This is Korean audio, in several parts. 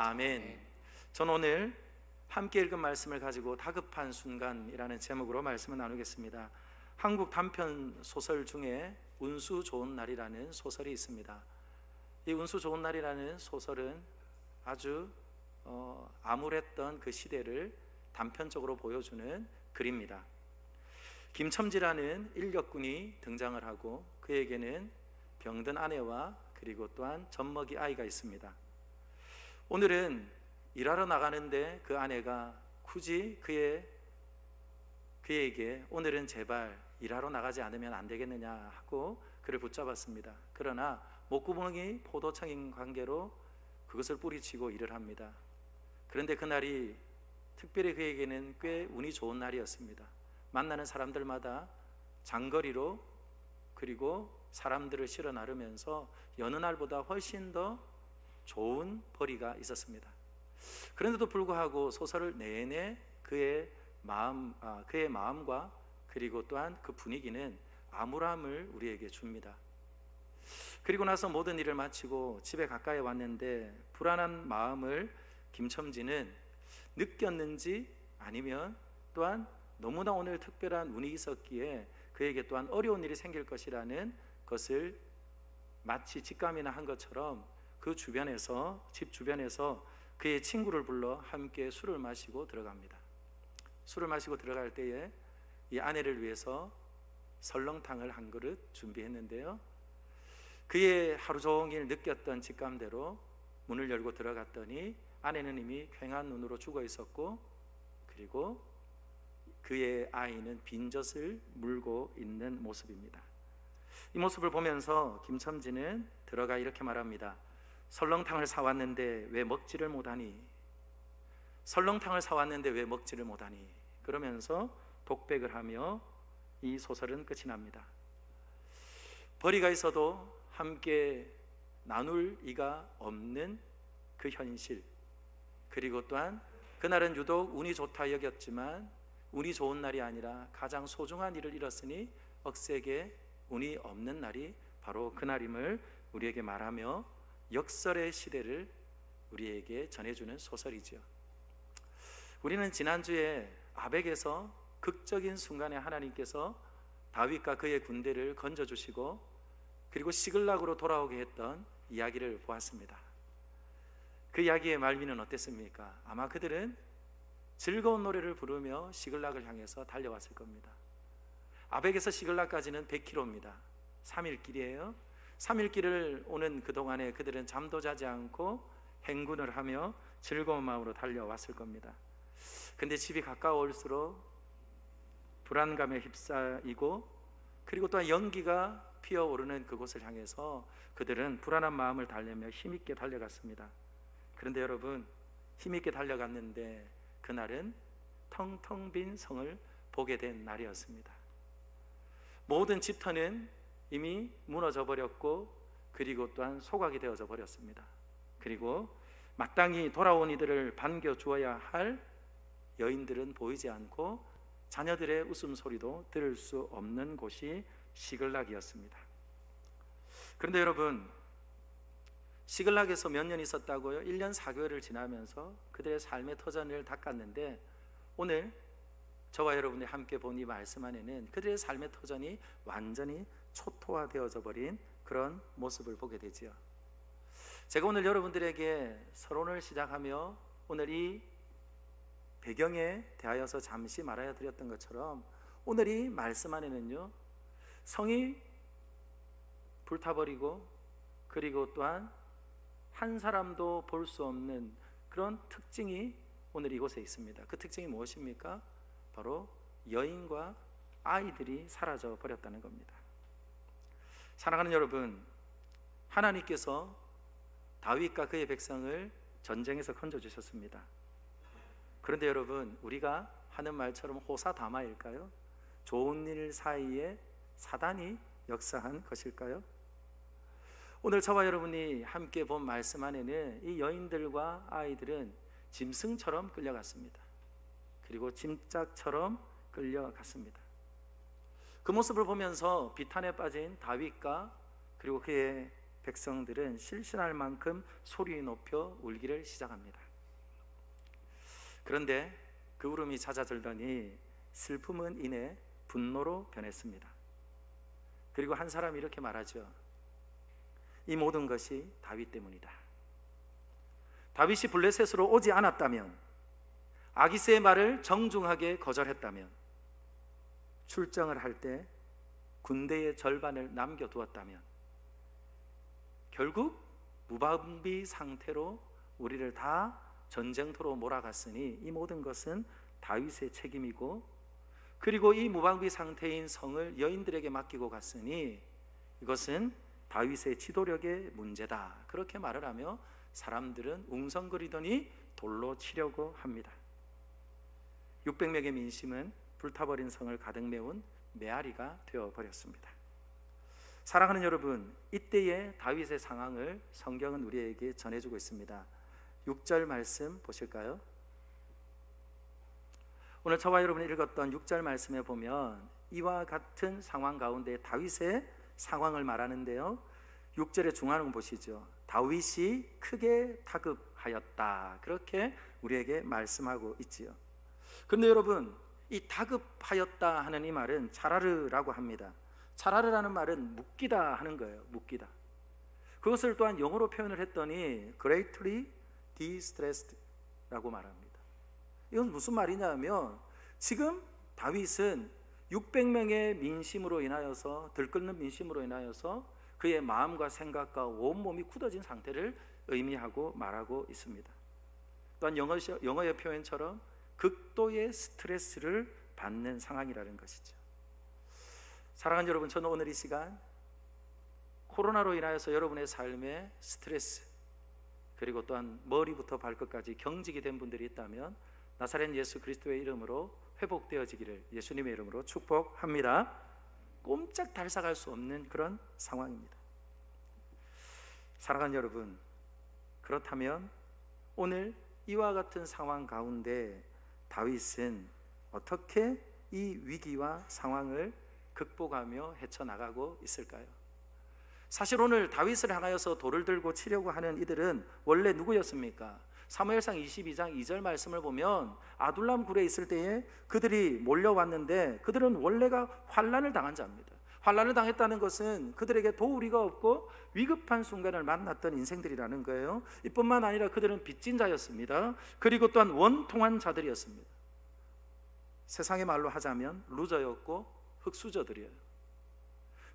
아멘. 전 오늘 함께 읽은 말씀을 가지고 다급한 순간이라는 제목으로 말씀을 나누겠습니다. 한국 단편 소설 중에 운수 좋은 날이라는 소설이 있습니다. 이 운수 좋은 날이라는 소설은 아주 암울했던 그 시대를 단편적으로 보여주는 글입니다. 김첨지라는 인력군이 등장을 하고 그에게는 병든 아내와 그리고 또한 젖먹이 아이가 있습니다. 오늘은 일하러 나가는데 그 아내가 굳이 그에게 오늘은 제발 일하러 나가지 않으면 안 되겠느냐 하고 그를 붙잡았습니다. 그러나 목구멍이 포도청인 관계로 그것을 뿌리치고 일을 합니다. 그런데 그날이 특별히 그에게는 꽤 운이 좋은 날이었습니다. 만나는 사람들마다 장거리로 그리고 사람들을 실어 나르면서 여느 날보다 훨씬 더 좋은 벌이가 있었습니다. 그런데도 불구하고 소설을 내내 그의 마음과 그리고 또한 그 분위기는 암울함을 우리에게 줍니다. 그리고 나서 모든 일을 마치고 집에 가까이 왔는데 불안한 마음을 김첨지는 느꼈는지 아니면 또한 너무나 오늘 특별한 운이 있었기에 그에게 또한 어려운 일이 생길 것이라는 것을 마치 직감이나 한 것처럼 그 주변에서, 집 주변에서 그의 친구를 불러 함께 술을 마시고 들어갑니다. 술을 마시고 들어갈 때에 이 아내를 위해서 설렁탕을 한 그릇 준비했는데요, 그의 하루 종일 느꼈던 직감대로 문을 열고 들어갔더니 아내는 이미 퀭한 눈으로 죽어 있었고 그리고 그의 아이는 빈젖을 물고 있는 모습입니다. 이 모습을 보면서 김첨지는 들어가 이렇게 말합니다. 설렁탕을 사왔는데 왜 먹지를 못하니? 설렁탕을 사왔는데 왜 먹지를 못하니? 그러면서 독백을 하며 이 소설은 끝이 납니다. 벌이가 있어도 함께 나눌 이가 없는 그 현실, 그리고 또한 그날은 유독 운이 좋다 여겼지만 운이 좋은 날이 아니라 가장 소중한 일을 잃었으니 억세게 운이 없는 날이 바로 그날임을 우리에게 말하며 역설의 시대를 우리에게 전해주는 소설이지요. 우리는 지난주에 아벡에서 극적인 순간에 하나님께서 다윗과 그의 군대를 건져주시고 그리고 시글락으로 돌아오게 했던 이야기를 보았습니다. 그 이야기의 말미는 어땠습니까? 아마 그들은 즐거운 노래를 부르며 시글락을 향해서 달려왔을 겁니다. 아벡에서 시글락까지는 100km입니다. 3일 길이에요. 3일 길을 오는 그동안에 그들은 잠도 자지 않고 행군을 하며 즐거운 마음으로 달려왔을 겁니다. 근데 집이 가까워올수록 불안감에 휩싸이고 그리고 또한 연기가 피어오르는 그곳을 향해서 그들은 불안한 마음을 달래며 힘있게 달려갔습니다. 그런데 여러분, 힘있게 달려갔는데 그날은 텅텅 빈 성을 보게 된 날이었습니다. 모든 집터는 이미 무너져 버렸고 그리고 또한 소각이 되어져 버렸습니다. 그리고 마땅히 돌아온 이들을 반겨주어야 할 여인들은 보이지 않고 자녀들의 웃음소리도 들을 수 없는 곳이 시글락이었습니다. 그런데 여러분, 시글락에서 몇 년 있었다고요? 1년 4개월을 지나면서 그들의 삶의 터전을 닦았는데 오늘 저와 여러분이 함께 본 이 말씀 안에는 그들의 삶의 터전이 완전히 초토화되어져 버린 그런 모습을 보게 되지요. 제가 오늘 여러분들에게 서론을 시작하며 오늘 이 배경에 대하여서 잠시 말하여 드렸던 것처럼 오늘 이 말씀 안에는요, 성이 불타버리고 그리고 또한 한 사람도 볼 수 없는 그런 특징이 오늘 이곳에 있습니다. 그 특징이 무엇입니까? 바로 여인과 아이들이 사라져 버렸다는 겁니다. 사랑하는 여러분, 하나님께서 다윗과 그의 백성을 전쟁에서 건져주셨습니다. 그런데 여러분, 우리가 하는 말처럼 호사다마일까요? 좋은 일 사이에 사단이 역사한 것일까요? 오늘 저와 여러분이 함께 본 말씀 안에는 이 여인들과 아이들은 짐승처럼 끌려갔습니다. 그리고 짐짝처럼 끌려갔습니다. 그 모습을 보면서 비탄에 빠진 다윗과 그리고 그의 백성들은 실신할 만큼 소리 높여 울기를 시작합니다. 그런데 그 울음이 잦아들더니 슬픔은 이내 분노로 변했습니다. 그리고 한 사람이 이렇게 말하죠. 이 모든 것이 다윗 때문이다. 다윗이 블레셋으로 오지 않았다면, 아기스의 말을 정중하게 거절했다면, 출정을 할 때 군대의 절반을 남겨두었다면, 결국 무방비 상태로 우리를 다 전쟁터로 몰아갔으니 이 모든 것은 다윗의 책임이고, 그리고 이 무방비 상태인 성을 여인들에게 맡기고 갔으니 이것은 다윗의 지도력의 문제다. 그렇게 말을 하며 사람들은 웅성거리더니 돌로 치려고 합니다. 600명의 민심은 불타버린 성을 가득 메운 메아리가 되어버렸습니다. 사랑하는 여러분, 이때의 다윗의 상황을 성경은 우리에게 전해주고 있습니다. 6절 말씀 보실까요? 오늘 저와 여러분이 읽었던 6절 말씀에 보면 이와 같은 상황 가운데 다윗의 상황을 말하는데요, 6절의 중앙을 보시죠. 다윗이 크게 다급하였다. 그렇게 우리에게 말씀하고 있지요. 그런데 여러분, 이 다급하였다 하는 이 말은 차라르라고 합니다. 차라르라는 말은 묶이다 하는 거예요. 묶이다. 그것을 또한 영어로 표현을 했더니 greatly distressed라고 말합니다. 이건 무슨 말이냐면, 지금 다윗은 600명의 민심으로 인하여서, 들끓는 민심으로 인하여서 그의 마음과 생각과 온몸이 굳어진 상태를 의미하고 말하고 있습니다. 또한 영어의 표현처럼 극도의 스트레스를 받는 상황이라는 것이죠. 사랑하는 여러분, 저는 오늘 이 시간 코로나로 인하여서 여러분의 삶에 스트레스, 그리고 또한 머리부터 발끝까지 경직이 된 분들이 있다면 나사렛 예수 그리스도의 이름으로 회복되어지기를 예수님의 이름으로 축복합니다. 꼼짝 달싹할 수 없는 그런 상황입니다. 사랑하는 여러분, 그렇다면 오늘 이와 같은 상황 가운데 다윗은 어떻게 이 위기와 상황을 극복하며 헤쳐나가고 있을까요? 사실 오늘 다윗을 향하여서 돌을 들고 치려고 하는 이들은 원래 누구였습니까? 사무엘상 22장 2절 말씀을 보면 아둘람 굴에 있을 때에 그들이 몰려왔는데, 그들은 원래가 환난을 당한 자입니다. 환난을 당했다는 것은 그들에게 도우리가 없고 위급한 순간을 만났던 인생들이라는 거예요. 이뿐만 아니라 그들은 빚진 자였습니다. 그리고 또한 원통한 자들이었습니다. 세상의 말로 하자면 루저였고 흙수저들이에요.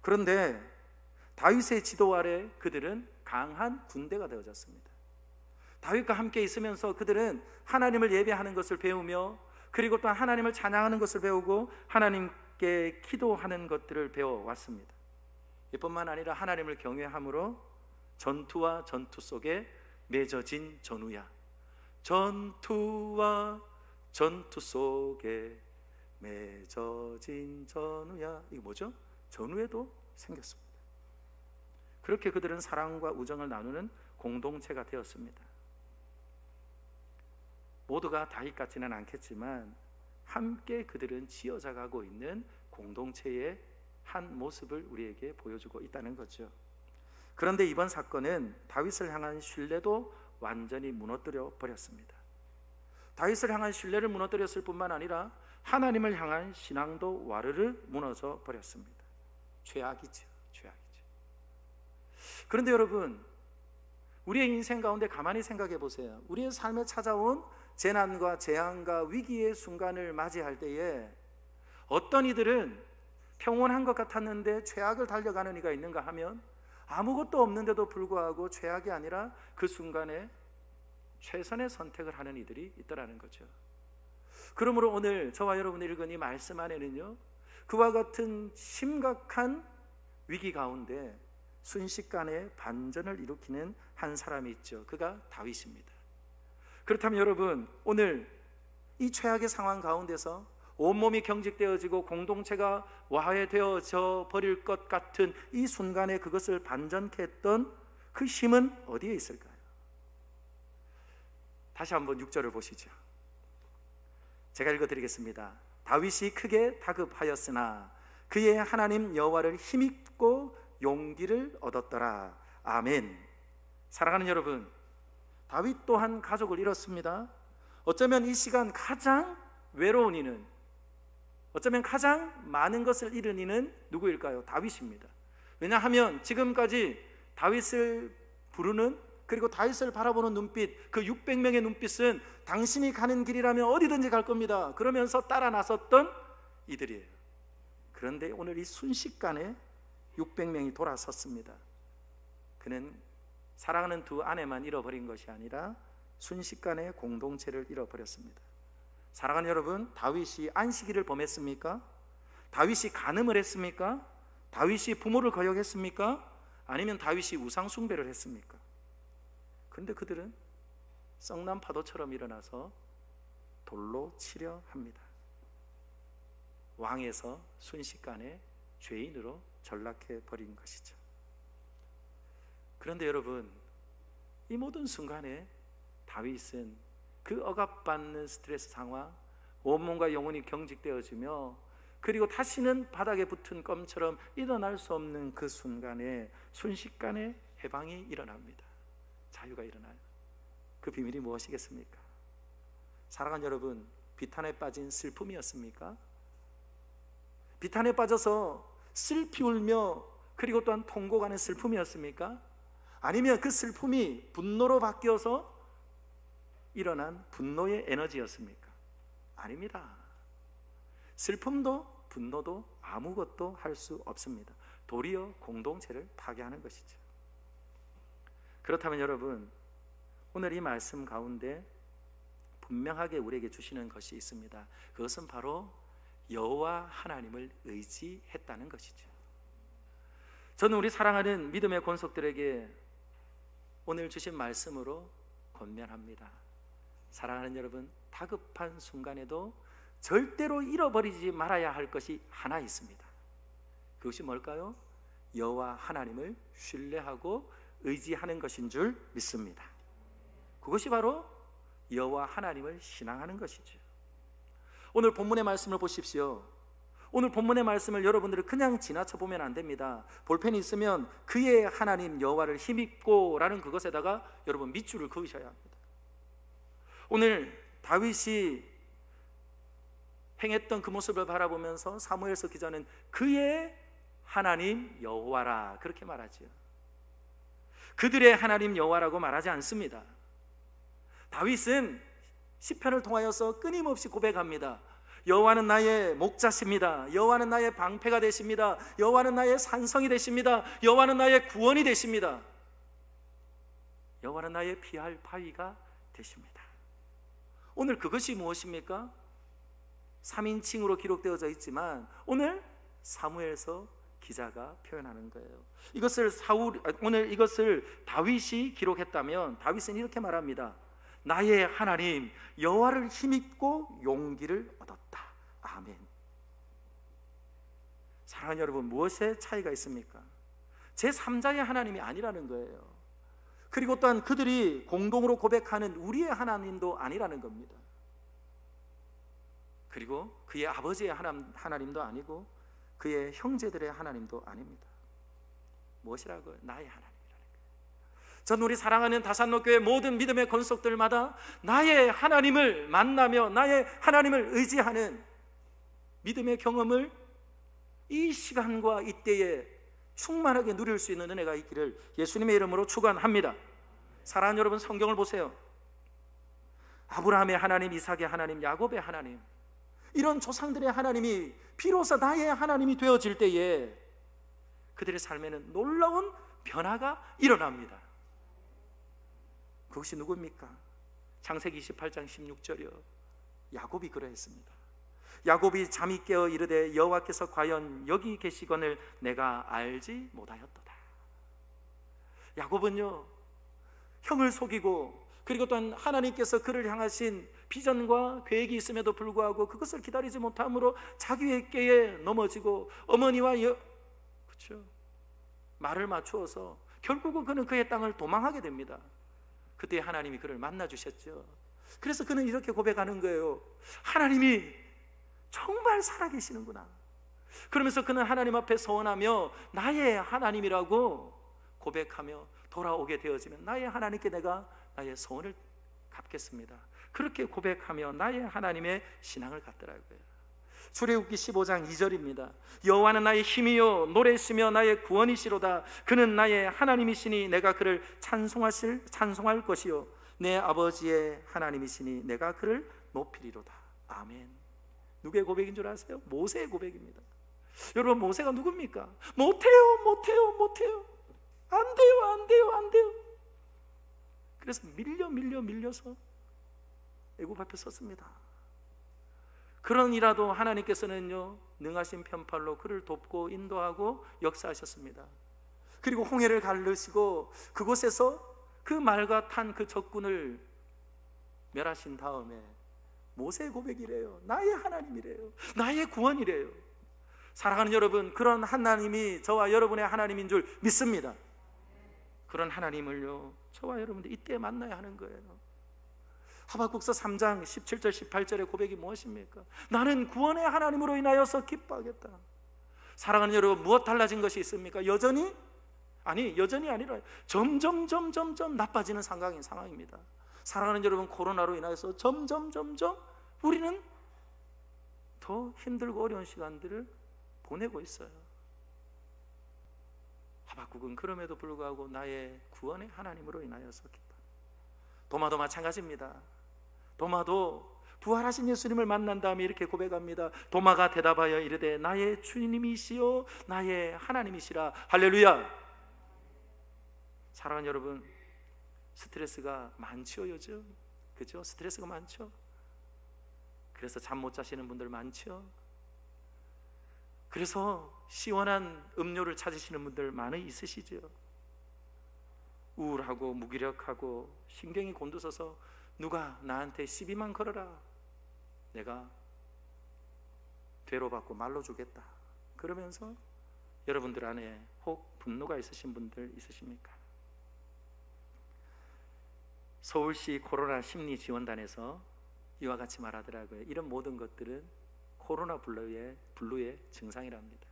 그런데 다윗의 지도 아래 그들은 강한 군대가 되어졌습니다. 다윗과 함께 있으면서 그들은 하나님을 예배하는 것을 배우며, 그리고 또 하나님을 찬양하는 것을 배우고 하나님께 기도하는 것들을 배워왔습니다. 이뿐만 아니라 하나님을 경외함으로 전투와 전투 속에 맺어진 전우야, 전투와 전투 속에 맺어진 전우야, 이거 뭐죠? 전우에도 생겼습니다. 그렇게 그들은 사랑과 우정을 나누는 공동체가 되었습니다. 모두가 다윗 같지는 않겠지만 함께 그들은 지어져가고 있는 공동체의 한 모습을 우리에게 보여주고 있다는 거죠. 그런데 이번 사건은 다윗을 향한 신뢰도 완전히 무너뜨려 버렸습니다. 다윗을 향한 신뢰를 무너뜨렸을 뿐만 아니라 하나님을 향한 신앙도 와르르 무너져 버렸습니다. 죄악이죠, 죄악이죠. 그런데 여러분, 우리의 인생 가운데 가만히 생각해 보세요. 우리의 삶에 찾아온 재난과 재앙과 위기의 순간을 맞이할 때에 어떤 이들은 평온한 것 같았는데 죄악을 달려가는 이가 있는가 하면 아무것도 없는데도 불구하고 죄악이 아니라 그 순간에 최선의 선택을 하는 이들이 있더라는 거죠. 그러므로 오늘 저와 여러분이 읽은 이 말씀 안에는요, 그와 같은 심각한 위기 가운데 순식간에 반전을 일으키는 한 사람이 있죠. 그가 다윗입니다. 그렇다면 여러분, 오늘 이 최악의 상황 가운데서 온몸이 경직되어지고 공동체가 와해되어져 버릴 것 같은 이 순간에 그것을 반전케 했던 그 힘은 어디에 있을까요? 다시 한번 6절을 보시죠. 제가 읽어드리겠습니다. 다윗이 크게 다급하였으나 그의 하나님 여호와를 힘입고 용기를 얻었더라. 아멘. 사랑하는 여러분, 다윗 또한 가족을 잃었습니다. 어쩌면 이 시간 가장 외로운 이는, 어쩌면 가장 많은 것을 잃은 이는 누구일까요? 다윗입니다. 왜냐하면 지금까지 다윗을 부르는, 그리고 다윗을 바라보는 눈빛, 그 600명의 눈빛은 당신이 가는 길이라면 어디든지 갈 겁니다 그러면서 따라 나섰던 이들이에요. 그런데 오늘 이 순식간에 600명이 돌아섰습니다. 그는 사랑하는 두 아내만 잃어버린 것이 아니라 순식간에 공동체를 잃어버렸습니다. 사랑하는 여러분, 다윗이 안식일을 범했습니까? 다윗이 간음을 했습니까? 다윗이 부모를 거역했습니까? 아니면 다윗이 우상 숭배를 했습니까? 그런데 그들은 썩난 파도처럼 일어나서 돌로 치려 합니다. 왕에서 순식간에 죄인으로 전락해 버린 것이죠. 그런데 여러분, 이 모든 순간에 다윗은 그 억압받는 스트레스 상황, 온몸과 영혼이 경직되어지며, 그리고 다시는 바닥에 붙은 껌처럼 일어날 수 없는 그 순간에 순식간에 해방이 일어납니다. 자유가 일어나요. 그 비밀이 무엇이겠습니까? 사랑하는 여러분, 비탄에 빠진 슬픔이었습니까? 비탄에 빠져서 슬피 울며 그리고 또한 통곡하는 슬픔이었습니까? 아니면 그 슬픔이 분노로 바뀌어서 일어난 분노의 에너지였습니까? 아닙니다. 슬픔도 분노도 아무것도 할 수 없습니다. 도리어 공동체를 파괴하는 것이죠. 그렇다면 여러분, 오늘 이 말씀 가운데 분명하게 우리에게 주시는 것이 있습니다. 그것은 바로 여호와 하나님을 의지했다는 것이죠. 저는 우리 사랑하는 믿음의 권속들에게 오늘 주신 말씀으로 권면합니다. 사랑하는 여러분, 다급한 순간에도 절대로 잃어버리지 말아야 할 것이 하나 있습니다. 그것이 뭘까요? 여호와 하나님을 신뢰하고 의지하는 것인 줄 믿습니다. 그것이 바로 여호와 하나님을 신앙하는 것이죠. 오늘 본문의 말씀을 보십시오. 오늘 본문의 말씀을 여러분들이 그냥 지나쳐 보면 안 됩니다. 볼펜이 있으면 그의 하나님 여호와를 힘입고 라는 그것에다가 여러분 밑줄을 그으셔야 합니다. 오늘 다윗이 행했던 그 모습을 바라보면서 사무엘서 기자는 그의 하나님 여호와라 그렇게 말하죠. 그들의 하나님 여호와라고 말하지 않습니다. 다윗은 시편을 통하여서 끊임없이 고백합니다. 여호와는 나의 목자십니다. 여호와는 나의 방패가 되십니다. 여호와는 나의 산성이 되십니다. 여호와는 나의 구원이 되십니다. 여호와는 나의 피할 바위가 되십니다. 오늘 그것이 무엇입니까? 3인칭으로 기록되어져 있지만 오늘 사무엘서 기자가 표현하는 거예요. 오늘 이것을 다윗이 기록했다면 다윗은 이렇게 말합니다. 나의 하나님 여호와를 힘입고 용기를 얻었다. 아멘. 사랑하는 여러분, 무엇의 차이가 있습니까? 제3자의 하나님이 아니라는 거예요. 그리고 또한 그들이 공동으로 고백하는 우리의 하나님도 아니라는 겁니다. 그리고 그의 아버지의 하나님도 아니고 그의 형제들의 하나님도 아닙니다. 무엇이라고요? 나의 하나님이라는 거예요. 저는 우리 사랑하는 다산로교회 모든 믿음의 권속들마다 나의 하나님을 만나며 나의 하나님을 의지하는 믿음의 경험을 이 시간과 이때에 충만하게 누릴 수 있는 은혜가 있기를 예수님의 이름으로 축원합니다. 사랑하는 여러분, 성경을 보세요. 아브라함의 하나님, 이삭의 하나님, 야곱의 하나님, 이런 조상들의 하나님이 비로소 나의 하나님이 되어질 때에 그들의 삶에는 놀라운 변화가 일어납니다. 그것이 누구입니까? 창세기 28장 16절이요. 야곱이 그러했습니다. 야곱이 잠이 깨어 이르되 여호와께서 과연 여기 계시거늘 내가 알지 못하였도다. 야곱은요, 형을 속이고 그리고 또한 하나님께서 그를 향하신 비전과 계획이 있음에도 불구하고 그것을 기다리지 못함으로 자기의 꾀에 넘어지고 어머니와 그렇죠, 말을 맞추어서 결국은 그는 그의 땅을 도망하게 됩니다. 그때 하나님이 그를 만나 주셨죠. 그래서 그는 이렇게 고백하는 거예요. 하나님이 정말 살아계시는구나. 그러면서 그는 하나님 앞에 서원하며 나의 하나님이라고 고백하며 돌아오게 되어지면 나의 하나님께 내가 나의 소원을 갚겠습니다. 그렇게 고백하며 나의 하나님의 신앙을 갖더라고요. 출애굽기 15장 2절입니다. 여호와는 나의 힘이요 노래시며 나의 구원이시로다. 그는 나의 하나님이시니 내가 그를 찬송할 것이요 내 아버지의 하나님이시니 내가 그를 높이리로다. 아멘. 누구의 고백인 줄 아세요? 모세의 고백입니다. 여러분, 모세가 누굽니까? 못해요. 안 돼요. 그래서 밀려서 애굽 앞에 섰습니다. 그러니라도 하나님께서는요 능하신 편팔로 그를 돕고 인도하고 역사하셨습니다. 그리고 홍해를 가르시고 그곳에서 그 말과 탄 그 적군을 멸하신 다음에 모세의 고백이래요. 나의 하나님이래요. 나의 구원이래요. 사랑하는 여러분, 그런 하나님이 저와 여러분의 하나님인 줄 믿습니다. 그런 하나님을요 저와 여러분들 이때 만나야 하는 거예요. 하박국서 3장 17절 18절의 고백이 무엇입니까? 나는 구원의 하나님으로 인하여서 기뻐하겠다. 사랑하는 여러분, 무엇 달라진 것이 있습니까? 여전히 아니라 점점 나빠지는 상황입니다. 사랑하는 여러분, 코로나로 인하여서 점점 우리는 더 힘들고 어려운 시간들을 보내고 있어요. 하박국은 그럼에도 불구하고 나의 구원의 하나님으로 인하여서 기뻐. 도마도 마찬가지입니다. 도마도 부활하신 예수님을 만난 다음에 이렇게 고백합니다. 도마가 대답하여 이르되 나의 주님이시요 나의 하나님이시라. 할렐루야. 사랑하는 여러분, 스트레스가 많지요 요즘? 그죠? 스트레스가 많죠? 그래서 잠 못 자시는 분들 많죠? 그래서 시원한 음료를 찾으시는 분들 많이 있으시죠? 우울하고 무기력하고 신경이 곤두서서 누가 나한테 시비만 걸어라, 내가 죄로받고 말로 주겠다, 그러면서 여러분들 안에 혹 분노가 있으신 분들 있으십니까? 서울시 코로나 심리지원단에서 이와 같이 말하더라고요. 이런 모든 것들은 코로나 블루의 증상이랍니다.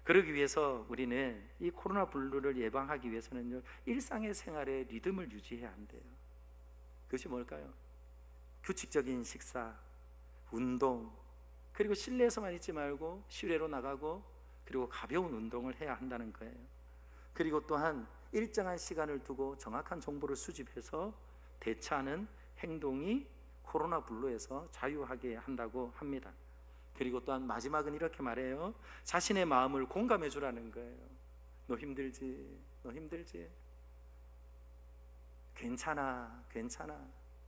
그러기 위해서 우리는 이 코로나 블루를 예방하기 위해서는요 일상의 생활의 리듬을 유지해야 한대요. 그것이 뭘까요? 규칙적인 식사, 운동, 그리고 실내에서만 있지 말고 실외로 나가고 그리고 가벼운 운동을 해야 한다는 거예요. 그리고 또한 일정한 시간을 두고 정확한 정보를 수집해서 대처하는 행동이 코로나 블루에서 자유하게 한다고 합니다. 그리고 또한 마지막은 이렇게 말해요. 자신의 마음을 공감해 주라는 거예요. 너 힘들지? 괜찮아.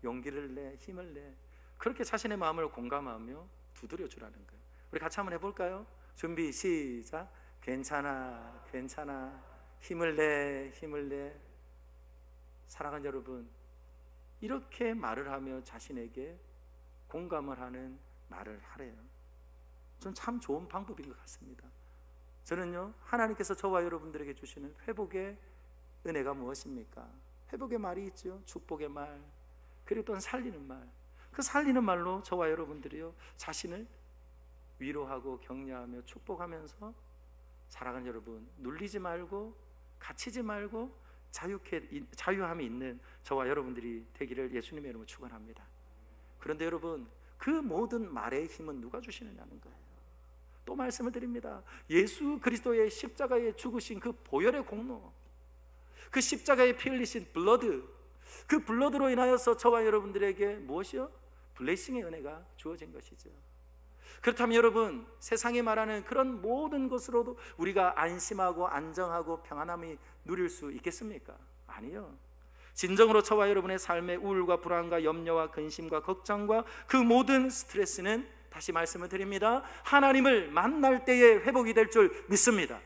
용기를 내, 힘을 내. 그렇게 자신의 마음을 공감하며 두드려 주라는 거예요. 우리 같이 한번 해볼까요? 준비 시작. 괜찮아. 힘을 내. 사랑하는 여러분, 이렇게 말을 하며 자신에게 공감을 하는 말을 하래요. 전 참 좋은 방법인 것 같습니다. 저는요 하나님께서 저와 여러분들에게 주시는 회복의 은혜가 무엇입니까? 회복의 말이 있죠. 축복의 말, 그리고 또한 살리는 말. 그 살리는 말로 저와 여러분들이요 자신을 위로하고 격려하며 축복하면서 사랑하는 여러분, 눌리지 말고 갇히지 말고 자유함이 있는 저와 여러분들이 되기를 예수님의 이름으로 축원합니다. 그런데 여러분, 그 모든 말의 힘은 누가 주시느냐는 거예요. 또 말씀을 드립니다. 예수 그리스도의 십자가에 죽으신 그 보혈의 공로, 그 십자가에 피 흘리신 블러드, 그 블러드로 인하여서 저와 여러분들에게 무엇이요? 블레싱의 은혜가 주어진 것이죠. 그렇다면 여러분, 세상이 말하는 그런 모든 것으로도 우리가 안심하고 안정하고 평안함이 누릴 수 있겠습니까? 아니요. 진정으로 저와 여러분의 삶의 우울과 불안과 염려와 근심과 걱정과 그 모든 스트레스는, 다시 말씀을 드립니다, 하나님을 만날 때에 회복이 될 줄 믿습니다.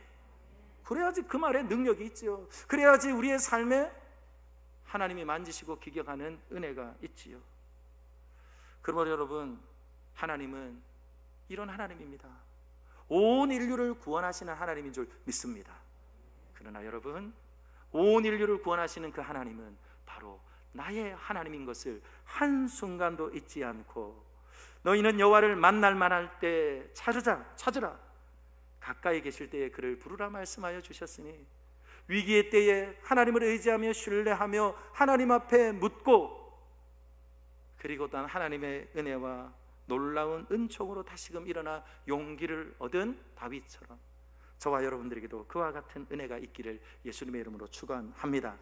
그래야지 그 말에 능력이 있지요. 그래야지 우리의 삶에 하나님이 만지시고 기경하는 은혜가 있지요. 그러므로 여러분, 하나님은 이런 하나님입니다. 온 인류를 구원하시는 하나님인 줄 믿습니다. 그러나 여러분, 온 인류를 구원하시는 그 하나님은 바로 나의 하나님인 것을 한순간도 잊지 않고, 너희는 여호와를 만날 만할 때 찾으라, 가까이 계실 때에 그를 부르라 말씀하여 주셨으니 위기의 때에 하나님을 의지하며 신뢰하며 하나님 앞에 묻고, 그리고 또한 하나님의 은혜와 놀라운 은총으로 다시금 일어나 용기를 얻은 다윗처럼 저와 여러분들에게도 그와 같은 은혜가 있기를 예수님의 이름으로 축원합니다.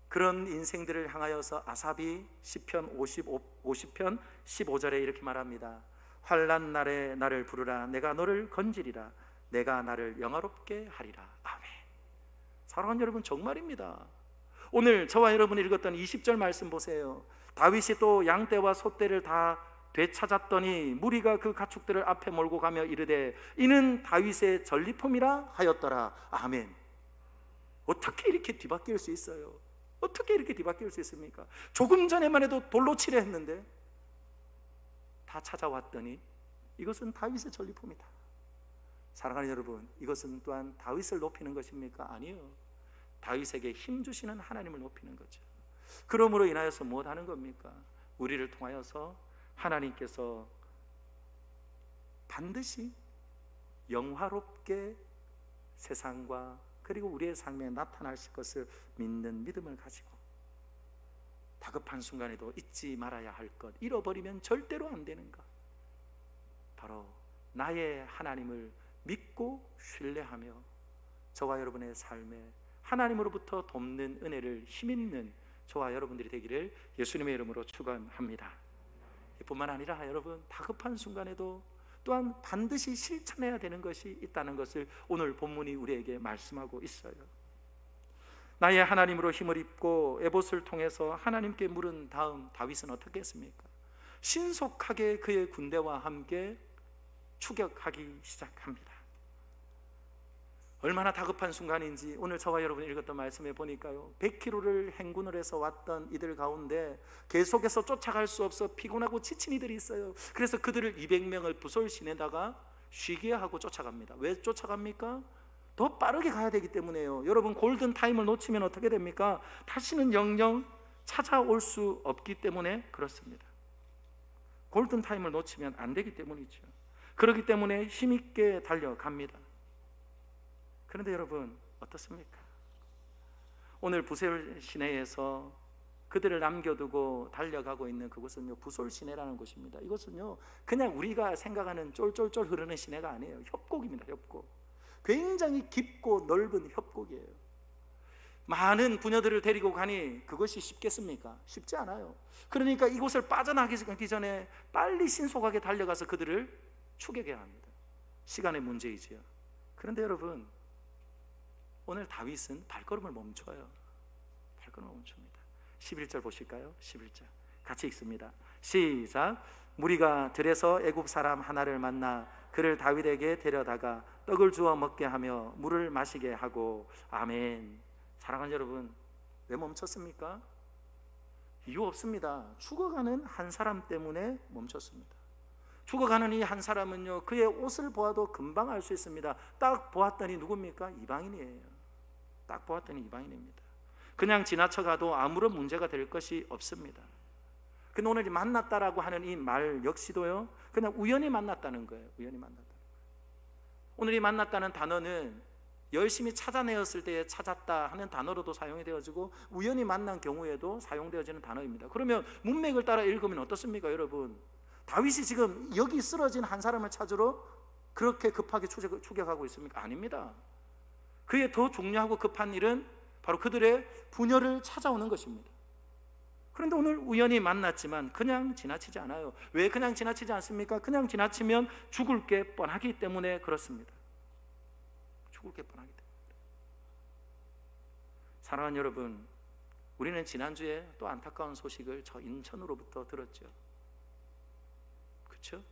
그런 인생들을 향하여서 아삽이 시편 50편 15절에 이렇게 말합니다. 환난 날에 나를 부르라. 내가 너를 건지리라. 내가 나를 영화롭게 하리라. 아멘. 사랑하는 여러분, 정말입니다. 오늘 저와 여러분이 읽었던 20절 말씀 보세요. 다윗이 또 양떼와 소떼를 다 되찾았더니 무리가 그 가축들을 앞에 몰고 가며 이르되 이는 다윗의 전리품이라 하였더라. 아멘. 어떻게 이렇게 뒤바뀔 수 있어요? 어떻게 이렇게 뒤바뀔 수 있습니까? 조금 전에만 해도 돌로 치려 했는데 다 찾아왔더니 이것은 다윗의 전리품이다. 사랑하는 여러분, 이것은 또한 다윗을 높이는 것입니까? 아니요. 다윗에게 힘 주시는 하나님을 높이는 거죠. 그러므로 인하여서 무엇 하는 겁니까? 우리를 통하여서 하나님께서 반드시 영화롭게 세상과 그리고 우리의 삶에 나타나실 것을 믿는 믿음을 가지고 다급한 순간에도 잊지 말아야 할 것, 잃어버리면 절대로 안 되는 것, 바로 나의 하나님을 믿고 신뢰하며 저와 여러분의 삶에 하나님으로부터 돕는 은혜를 힘있는 저와 여러분들이 되기를 예수님의 이름으로 축원합니다. 뿐만 아니라 여러분, 다급한 순간에도 또한 반드시 실천해야 되는 것이 있다는 것을 오늘 본문이 우리에게 말씀하고 있어요. 나의 하나님으로 힘을 입고 에봇을 통해서 하나님께 물은 다음 다윗은 어떻게 했습니까? 신속하게 그의 군대와 함께 추격하기 시작합니다. 얼마나 다급한 순간인지 오늘 저와 여러분이 읽었던 말씀에 보니까요, 100km를 행군을 해서 왔던 이들 가운데 계속해서 쫓아갈 수 없어 피곤하고 지친 이들이 있어요. 그래서 그들을 200명을 부솔 시내다가 쉬게 하고 쫓아갑니다. 왜 쫓아갑니까? 더 빠르게 가야 되기 때문에요. 여러분, 골든 타임을 놓치면 어떻게 됩니까? 다시는 영영 찾아올 수 없기 때문에 그렇습니다. 골든 타임을 놓치면 안 되기 때문이죠. 그렇기 때문에 힘있게 달려갑니다. 그런데 여러분, 어떻습니까? 오늘 부솔 시내에서 그들을 남겨두고 달려가고 있는 그곳은요, 부솔 시내라는 곳입니다. 이곳은요, 그냥 우리가 생각하는 쫄쫄쫄 흐르는 시내가 아니에요. 협곡입니다. 협곡. 굉장히 깊고 넓은 협곡이에요. 많은 부녀들을 데리고 가니 그것이 쉽겠습니까? 쉽지 않아요. 그러니까 이곳을 빠져나가기 전에 빨리 신속하게 달려가서 그들을 추격해야 합니다. 시간의 문제이지요. 그런데 여러분, 오늘 다윗은 발걸음을 멈춰요. 발걸음을 멈춥니다. 11절 보실까요? 11절 같이 읽습니다. 시작. 무리가 들에서 애굽 사람 하나를 만나 그를 다윗에게 데려다가 떡을 주어 먹게 하며 물을 마시게 하고. 아멘. 사랑하는 여러분, 왜 멈췄습니까? 이유 없습니다. 죽어가는 한 사람 때문에 멈췄습니다. 죽어가는 이 한 사람은요, 그의 옷을 보아도 금방 알 수 있습니다. 딱 보았더니 누굽니까? 이방인이에요. 딱 보았더니 이방인입니다. 그냥 지나쳐가도 아무런 문제가 될 것이 없습니다. 근데 오늘 만났다라고 하는 이 말 역시도요, 그냥 우연히 만났다는 거예요. 우연히 만났다. 오늘 이 만났다는 단어는 열심히 찾아내었을 때에 찾았다 하는 단어로도 사용이 되어지고 우연히 만난 경우에도 사용되어지는 단어입니다. 그러면 문맥을 따라 읽으면 어떻습니까, 여러분? 다윗이 지금 여기 쓰러진 한 사람을 찾으러 그렇게 급하게 추격하고 있습니까? 아닙니다. 그의 더 중요하고 급한 일은 바로 그들의 부녀를 찾아오는 것입니다. 그런데 오늘 우연히 만났지만 그냥 지나치지 않아요. 왜 그냥 지나치지 않습니까? 그냥 지나치면 죽을 게 뻔하기 때문에 그렇습니다. 죽을 게 뻔하기 때문에. 사랑하는 여러분, 우리는 지난주에 또 안타까운 소식을 저 인천으로부터 들었죠. 그렇죠?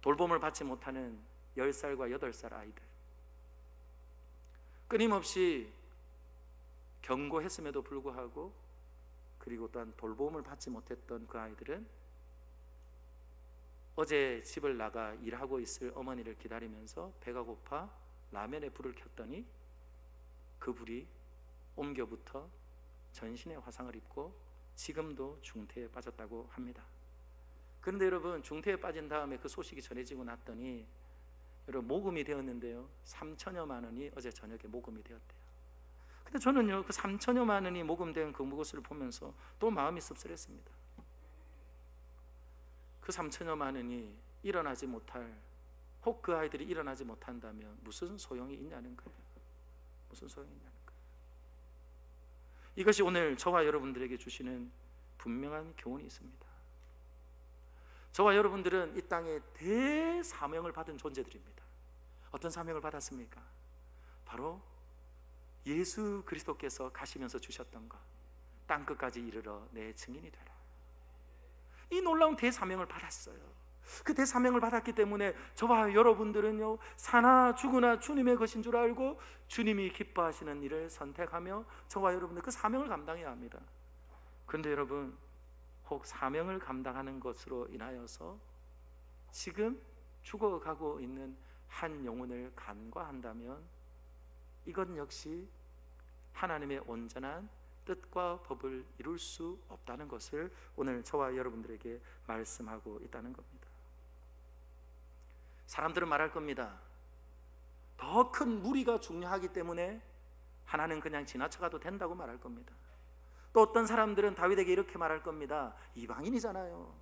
돌봄을 받지 못하는 10살과 8살 아이들, 끊임없이 경고했음에도 불구하고 그리고 또한 돌봄을 받지 못했던 그 아이들은 어제 집을 나가 일하고 있을 어머니를 기다리면서 배가 고파 라면에 불을 켰더니 그 불이 옮겨붙어 전신에 화상을 입고 지금도 중태에 빠졌다고 합니다. 그런데 여러분, 중태에 빠진 다음에 그 소식이 전해지고 났더니 여러분 모금이 되었는데요, 3천여만 원이 어제 저녁에 모금이 되었대요. 근데 저는요, 그 3천여만 원이 모금된 그것을 보면서 또 마음이 씁쓸했습니다. 그 3천여만 원이 일어나지 못할, 혹 그 아이들이 일어나지 못한다면 무슨 소용이 있냐는 거예요. 무슨 소용이 있냐는 거예요. 이것이 오늘 저와 여러분들에게 주시는 분명한 교훈이 있습니다. 저와 여러분들은 이 땅에 대사명을 받은 존재들입니다. 어떤 사명을 받았습니까? 바로 예수 그리스도께서 가시면서 주셨던 것, 땅끝까지 이르러 내 증인이 되라. 이 놀라운 대사명을 받았어요. 그 대사명을 받았기 때문에 저와 여러분들은요, 사나 죽으나 주님의 것인 줄 알고 주님이 기뻐하시는 일을 선택하며 저와 여러분들 그 사명을 감당해야 합니다. 그런데 여러분, 혹 사명을 감당하는 것으로 인하여서 지금 죽어가고 있는 한 영혼을 간과한다면 이건 역시 하나님의 온전한 뜻과 법을 이룰 수 없다는 것을 오늘 저와 여러분들에게 말씀하고 있다는 겁니다. 사람들은 말할 겁니다. 더 큰 무리가 중요하기 때문에 하나는 그냥 지나쳐가도 된다고 말할 겁니다. 또 어떤 사람들은 다윗에게 이렇게 말할 겁니다. 이방인이잖아요.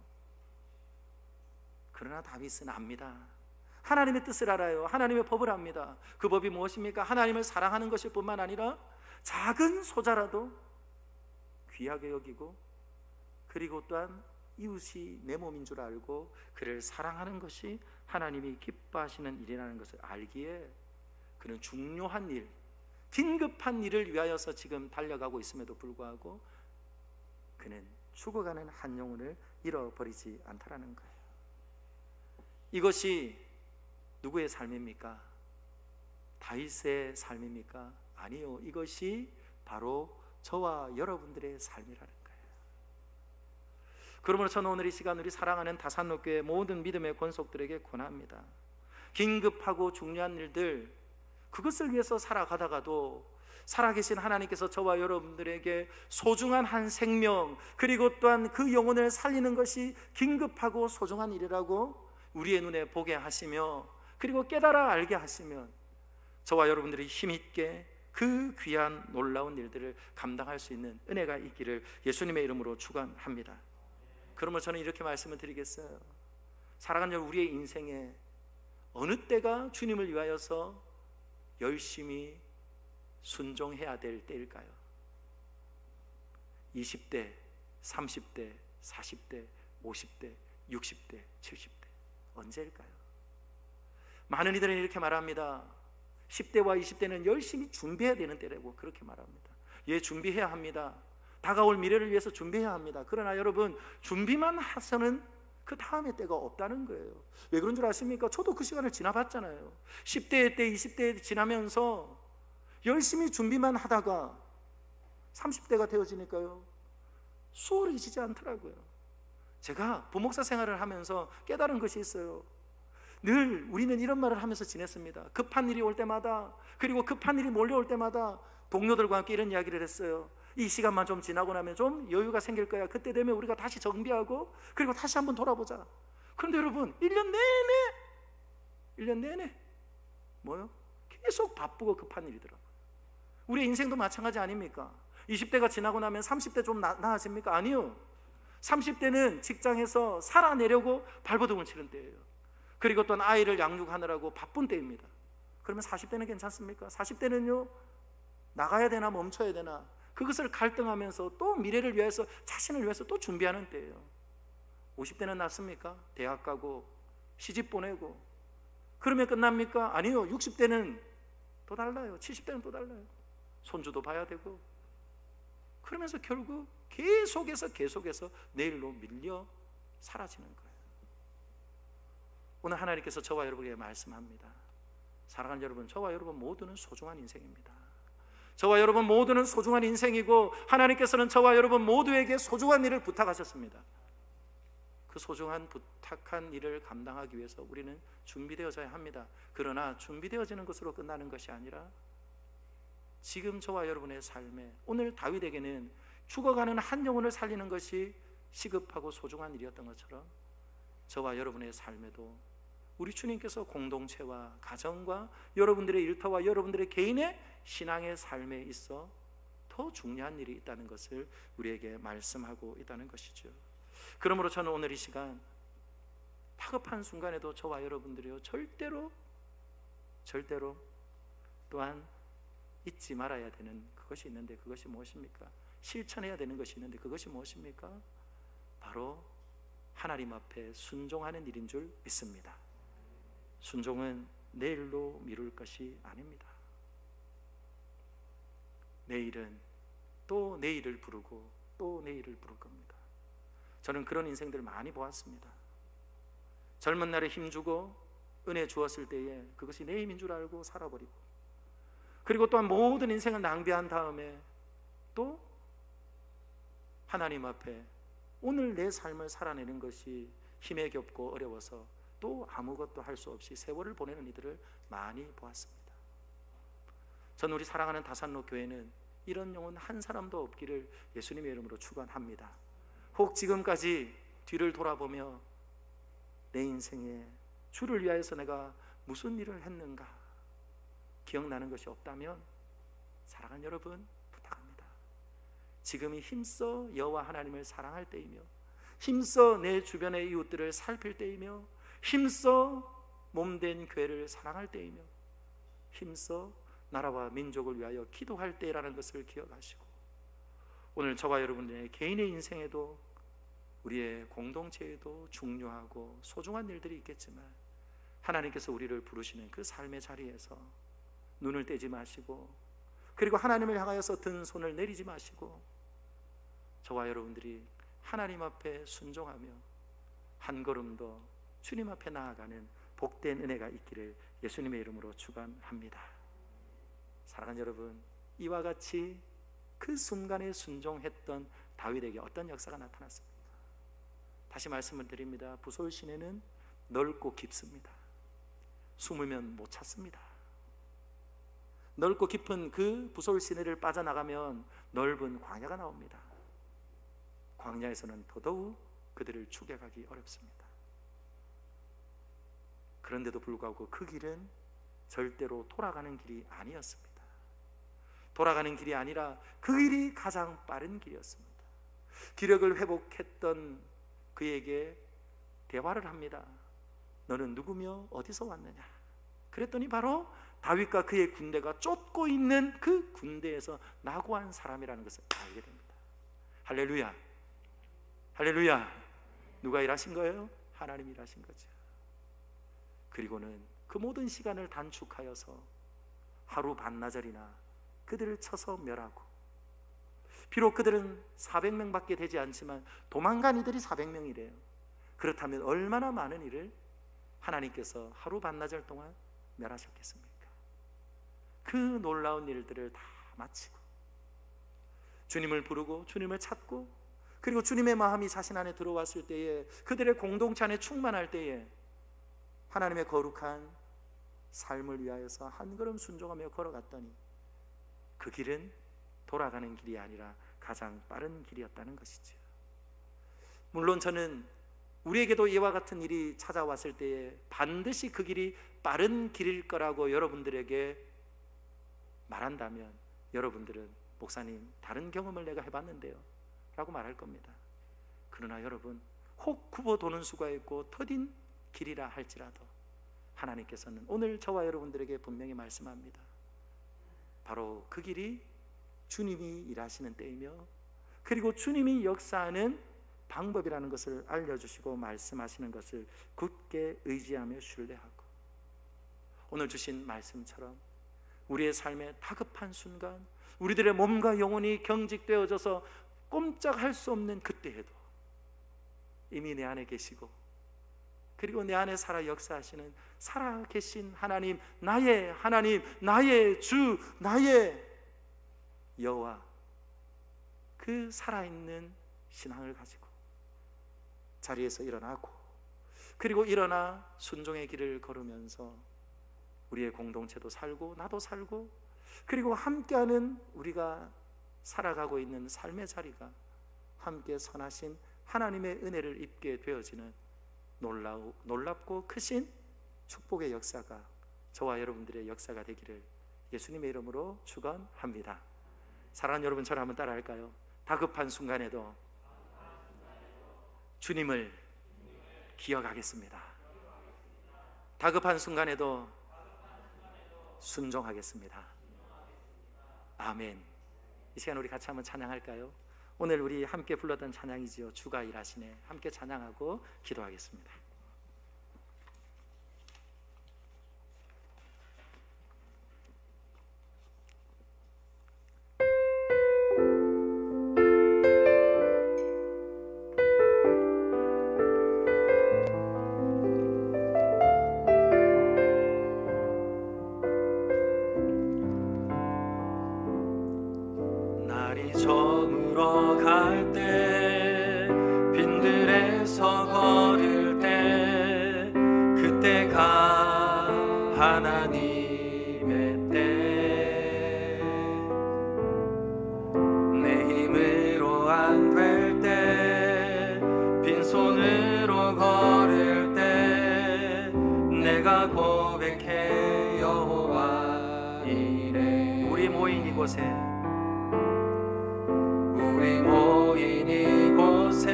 그러나 다윗은 압니다. 하나님의 뜻을 알아요. 하나님의 법을 압니다. 그 법이 무엇입니까? 하나님을 사랑하는 것일 뿐만 아니라 작은 소자라도 귀하게 여기고, 그리고 또한 이웃이 내 몸인 줄 알고 그를 사랑하는 것이 하나님이 기뻐하시는 일이라는 것을 알기에 그는 중요한 일, 긴급한 일을 위하여서 지금 달려가고 있음에도 불구하고 그는 죽어가는 한 영혼을 잃어버리지 않다라는 거예요. 이것이 누구의 삶입니까? 다윗의 삶입니까? 아니요, 이것이 바로 저와 여러분들의 삶이라는 거예요. 그러므로 저는 오늘 이 시간 우리 사랑하는 다산로교회 모든 믿음의 권속들에게 권합니다. 긴급하고 중요한 일들, 그것을 위해서 살아가다가도 살아계신 하나님께서 저와 여러분들에게 소중한 한 생명, 그리고 또한 그 영혼을 살리는 것이 긴급하고 소중한 일이라고 우리의 눈에 보게 하시며, 그리고 깨달아 알게 하시면 저와 여러분들이 힘있게 그 귀한 놀라운 일들을 감당할 수 있는 은혜가 있기를 예수님의 이름으로 축원합니다. 그러면 저는 이렇게 말씀을 드리겠어요. 살아가는 우리의 인생에 어느 때가 주님을 위하여서 열심히 순종해야 될 때일까요? 20대, 30대, 40대, 50대, 60대, 70대 언제일까요? 많은 이들은 이렇게 말합니다. 10대와 20대는 열심히 준비해야 되는 때라고 그렇게 말합니다. 예, 준비해야 합니다. 다가올 미래를 위해서 준비해야 합니다. 그러나 여러분, 준비만 해서는 그 다음에 때가 없다는 거예요. 왜 그런 줄 아십니까? 저도 그 시간을 지나봤잖아요. 10대 때, 20대 지나면서 열심히 준비만 하다가 30대가 되어지니까요, 수월해지지 않더라고요. 제가 부목사 생활을 하면서 깨달은 것이 있어요. 늘 우리는 이런 말을 하면서 지냈습니다. 급한 일이 올 때마다, 그리고 급한 일이 몰려올 때마다 동료들과 함께 이런 이야기를 했어요. 이 시간만 좀 지나고 나면 좀 여유가 생길 거야. 그때 되면 우리가 다시 정비하고 그리고 다시 한번 돌아보자. 그런데 여러분, 1년 내내 뭐요? 계속 바쁘고 급한 일이더라고요. 우리의 인생도 마찬가지 아닙니까? 20대가 지나고 나면 30대 좀 나아집니까? 아니요. 30대는 직장에서 살아내려고 발버둥을 치는 때예요. 그리고 또 아이를 양육하느라고 바쁜 때입니다. 그러면 40대는 괜찮습니까? 40대는요, 나가야 되나 멈춰야 되나, 그것을 갈등하면서 또 미래를 위해서, 자신을 위해서 또 준비하는 때예요. 50대는 낫습니까? 대학 가고 시집 보내고 그러면 끝납니까? 아니요. 60대는 또 달라요. 70대는 또 달라요. 손주도 봐야 되고, 그러면서 결국 계속해서 내일로 밀려 사라지는 거예요. 오늘 하나님께서 저와 여러분에게 말씀합니다. 사랑하는 여러분, 저와 여러분 모두는 소중한 인생입니다. 저와 여러분 모두는 소중한 인생이고, 하나님께서는 저와 여러분 모두에게 소중한 일을 부탁하셨습니다. 그 소중한 부탁한 일을 감당하기 위해서 우리는 준비되어져야 합니다. 그러나 준비되어지는 것으로 끝나는 것이 아니라 지금 저와 여러분의 삶에, 오늘 다윗에게는 죽어가는 한 영혼을 살리는 것이 시급하고 소중한 일이었던 것처럼 저와 여러분의 삶에도 우리 주님께서 공동체와 가정과 여러분들의 일터와 여러분들의 개인의 신앙의 삶에 있어 더 중요한 일이 있다는 것을 우리에게 말씀하고 있다는 것이죠. 그러므로 저는 오늘 이 시간 다급한 순간에도 저와 여러분들이요 절대로 또한 잊지 말아야 되는 그것이 있는데, 그것이 무엇입니까? 실천해야 되는 것이 있는데, 그것이 무엇입니까? 바로 하나님 앞에 순종하는 일인 줄 믿습니다. 순종은 내일로 미룰 것이 아닙니다. 내일은 또 내일을 부르고 또 내일을 부를 겁니다. 저는 그런 인생들 많이 보았습니다. 젊은 날에 힘주고 은혜 주었을 때에 그것이 내 힘인 줄 알고 살아버리고, 그리고 또한 모든 인생을 낭비한 다음에 또 하나님 앞에 오늘 내 삶을 살아내는 것이 힘에 겹고 어려워서 또 아무것도 할 수 없이 세월을 보내는 이들을 많이 보았습니다. 저는 우리 사랑하는 다산로 교회는 이런 영혼 한 사람도 없기를 예수님의 이름으로 축원합니다. 혹 지금까지 뒤를 돌아보며 내 인생에 주를 위하여서 내가 무슨 일을 했는가 기억나는 것이 없다면, 사랑하는 여러분 부탁합니다. 지금이 힘써 여호와 하나님을 사랑할 때이며, 힘써 내 주변의 이웃들을 살필 때이며, 힘써 몸된 교회를 사랑할 때이며, 힘써 나라와 민족을 위하여 기도할 때라는 것을 기억하시고, 오늘 저와 여러분의 개인의 인생에도 우리의 공동체에도 중요하고 소중한 일들이 있겠지만, 하나님께서 우리를 부르시는 그 삶의 자리에서 눈을 떼지 마시고, 그리고 하나님을 향하여서 든 손을 내리지 마시고, 저와 여러분들이 하나님 앞에 순종하며 한 걸음 더 주님 앞에 나아가는 복된 은혜가 있기를 예수님의 이름으로 축원합니다. 사랑하는 여러분, 이와 같이 그 순간에 순종했던 다윗에게 어떤 역사가 나타났습니까? 다시 말씀을 드립니다. 부솔 시내는 넓고 깊습니다. 숨으면 못 찾습니다. 넓고 깊은 그 부솔 시내를 빠져나가면 넓은 광야가 나옵니다. 광야에서는 더더욱 그들을 추격하기 어렵습니다. 그런데도 불구하고 그 길은 절대로 돌아가는 길이 아니었습니다. 돌아가는 길이 아니라 그 길이 가장 빠른 길이었습니다. 기력을 회복했던 그에게 대화를 합니다. 너는 누구며 어디서 왔느냐? 그랬더니 바로 다윗과 그의 군대가 쫓고 있는 그 군대에서 나고한 사람이라는 것을 알게 됩니다. 할렐루야, 할렐루야. 누가 일하신 거예요? 하나님이 일하신 거죠. 그리고는 그 모든 시간을 단축하여서 하루 반나절이나 그들을 쳐서 멸하고, 비록 그들은 400명밖에 되지 않지만 도망간 이들이 400명이래요. 그렇다면 얼마나 많은 일을 하나님께서 하루 반나절 동안 멸하셨겠습니까? 그 놀라운 일들을 다 마치고 주님을 부르고 주님을 찾고, 그리고 주님의 마음이 자신 안에 들어왔을 때에, 그들의 공동체 안에 충만할 때에 하나님의 거룩한 삶을 위하여서 한 걸음 순종하며 걸어갔더니 그 길은 돌아가는 길이 아니라 가장 빠른 길이었다는 것이죠. 물론 저는 우리에게도 이와 같은 일이 찾아왔을 때에 반드시 그 길이 빠른 길일 거라고 여러분들에게 말한다면, 여러분들은 목사님 다른 경험을 내가 해봤는데요 라고 말할 겁니다. 그러나 여러분, 혹 굽어 도는 수가 있고 터딘 길이라 할지라도 하나님께서는 오늘 저와 여러분들에게 분명히 말씀합니다. 바로 그 길이 주님이 일하시는 때이며, 그리고 주님이 역사하는 방법이라는 것을 알려주시고 말씀하시는 것을 굳게 의지하며 신뢰하고, 오늘 주신 말씀처럼 우리의 삶의 다급한 순간, 우리들의 몸과 영혼이 경직되어져서 꼼짝할 수 없는 그때에도 이미 내 안에 계시고, 그리고 내 안에 살아 역사하시는 살아계신 하나님, 나의 하나님, 나의 주, 나의 여호와, 그 살아있는 신앙을 가지고 자리에서 일어나고, 그리고 일어나 순종의 길을 걸으면서 우리의 공동체도 살고 나도 살고, 그리고 함께하는 우리가 살아가고 있는 삶의 자리가 함께 선하신 하나님의 은혜를 입게 되어지는 놀랍고 크신 축복의 역사가 저와 여러분들의 역사가 되기를 예수님의 이름으로 축원합니다. 사랑하는 여러분, 저를 한번 따라 할까요? 다급한 순간에도 주님을 기억하겠습니다. 다급한 순간에도 순종하겠습니다. 아멘. 이 시간 우리 같이 한번 찬양할까요? 오늘 우리 함께 불렀던 찬양이지요. 주가 일하시네. 함께 찬양하고 기도하겠습니다. 저물어 갈 때, 빈들에서 걸을 때, 그때가 하나님의 때. 내 힘으로 안 될 때, 빈손으로 걸을 때, 내가 고백해 여호와 이래. 우리 모인 이곳에, 우리 모인 이곳에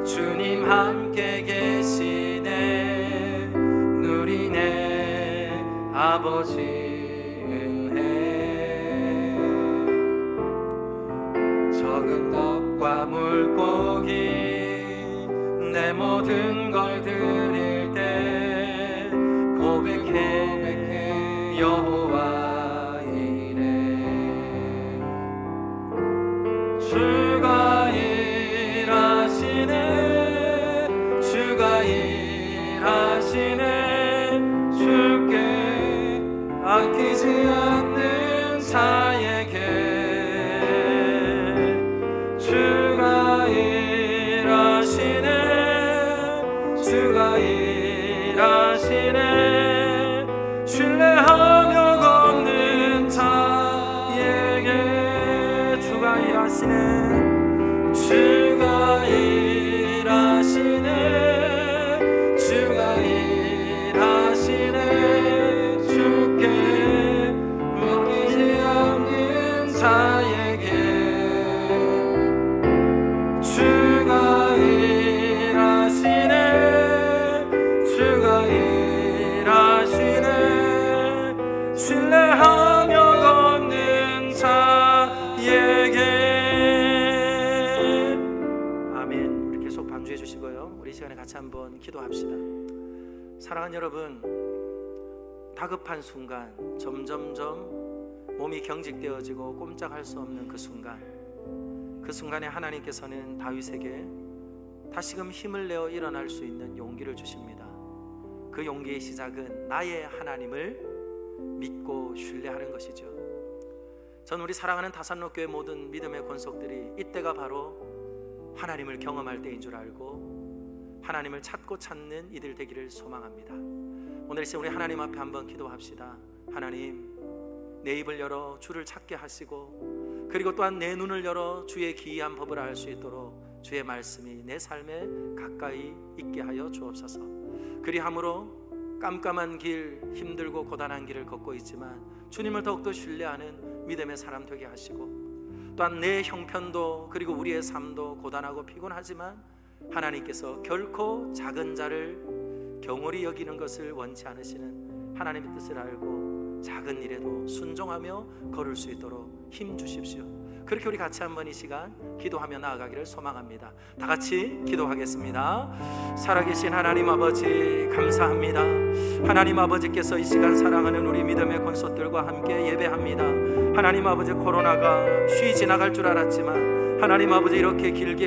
주님 함께 계시네. 누리네 아버지 은혜. 적은 떡과 물고기 내 모든 걸 드릴 때 고백해 여호와 주가 일하시네. 주가 일하시네. 주께 아끼지 않는 자에게 주가 일하시네. 주가 일하시네. 신뢰하며 걷는 자에게 주가 일하시네. 주가 일하시네. 주가 일하시네. 주께 맡기지 않는 자에게 주가 일하시네. 주가 일하시네. 신뢰하며 걷는 자에게. 우리 시간에 같이 한번 기도합시다. 사랑하는 여러분, 다급한 순간, 점점점 몸이 경직되어지고 꼼짝할 수 없는 그 순간에 하나님께서는 다윗에게 다시금 힘을 내어 일어날 수 있는 용기를 주십니다. 그 용기의 시작은 나의 하나님을 믿고 신뢰하는 것이죠. 전 우리 사랑하는 다산로교회 모든 믿음의 권속들이 이때가 바로 하나님을 경험할 때인 줄 알고 하나님을 찾고 찾는 이들 되기를 소망합니다. 오늘 시간 우리 하나님 앞에 한번 기도합시다. 하나님, 내 입을 열어 주를 찾게 하시고, 그리고 또한 내 눈을 열어 주의 기이한 법을 알 수 있도록 주의 말씀이 내 삶에 가까이 있게 하여 주옵소서. 그리함으로 깜깜한 길, 힘들고 고단한 길을 걷고 있지만 주님을 더욱더 신뢰하는 믿음의 사람 되게 하시고, 또한 내 형편도 그리고 우리의 삶도 고단하고 피곤하지만 하나님께서 결코 작은 자를 경홀히 여기는 것을 원치 않으시는 하나님의 뜻을 알고 작은 일에도 순종하며 걸을 수 있도록 힘 주십시오. 그렇게 우리 같이 한번 이 시간 기도하며 나아가기를 소망합니다. 다 같이 기도하겠습니다. 살아계신 하나님 아버지, 감사합니다. 하나님 아버지께서 이 시간 사랑하는 우리 믿음의 권속들과 함께 예배합니다. 하나님 아버지, 코로나가 쉬 지나갈 줄 알았지만 하나님 아버지, 이렇게 길게